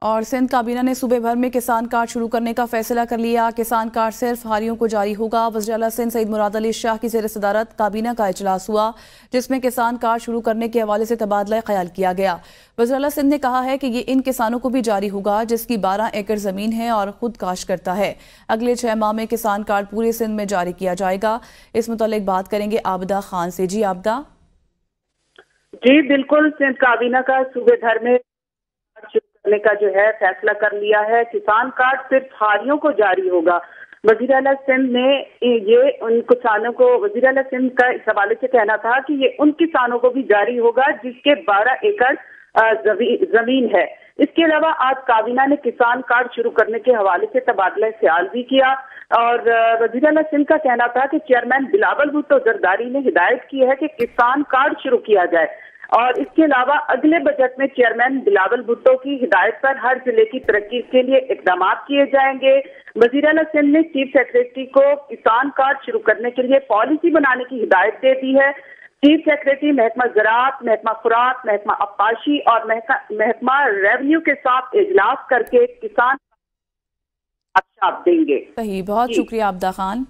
اور سندھ کابینہ نے صوبے بھر میں کسان کارڈ شروع کرنے کا فیصلہ کر لیا۔ کسان کارڈ صرف حاریوں کو جاری ہوگا۔ وزیر اعلیٰ سندھ سعید مراد علی شاہ کی زیر صدارت کابینہ کا اجلاس ہوا، جس میں کسان کارڈ شروع کرنے کے حوالے سے تبادلہ خیال کیا گیا۔ وزیر اعلیٰ سندھ نے کہا ہے کہ یہ ان کسانوں کو بھی جاری ہوگا جس کی 12 ایکڑ زمین ہے اور خود کاشت کرتا ہے۔ اگلے 6 ماہ میں کسان کارڈ پورے سندھ میں جاری کیا جائے گا۔ اس متعلق بات کریں گے عابدہ خان سے۔ جی عابدہ۔ جی بالکل، سندھ کابینہ کا صوبے بھر میں کرنے کا جو ہے فیصلہ کر لیا ہے۔ کسان کارڈ صرف حاریوں کو جاری ہوگا۔ وزیر اعلیٰ سندھ نے یہ ان کسانوں کو، وزیر اعلیٰ سندھ کا اس حوالے سے کہنا تھا کہ یہ ان کسانوں کو بھی جاری ہوگا جس کے 12 ایکڑ زمین ہے۔ اس کے علاوہ آج کابینہ نے کسان کارڈ شروع کرنے کے حوالے سے تبادلہ خیال بھی کیا، اور وزیر اعلیٰ سندھ کا کہنا تھا کہ چیئرمین بلاول بھٹو زرداری نے ہدایت کی ہے کہ کسان کارڈ شروع کیا جائے، اور اس کے علاوہ اگلے بجٹ میں چیئرمین بلاول بھٹو کی ہدایت پر ہر ضلع کی ترقی کے لیے اقدامات کیے جائیں گے۔ وزیر اعلیٰ سندھ نے چیف سیکریٹری کو کسان کارڈ شروع کرنے کے لیے پالیسی بنانے کی ہدایت دے دی ہے۔ چیف سیکریٹری محکمہ زراعت، محکمہ خوراک، محکمہ آبپاشی اور محکمہ ریونیو کے ساتھ اجلاس کر کے کسان دیں گے۔ صحیح، بہت شکریہ عابدہ خان۔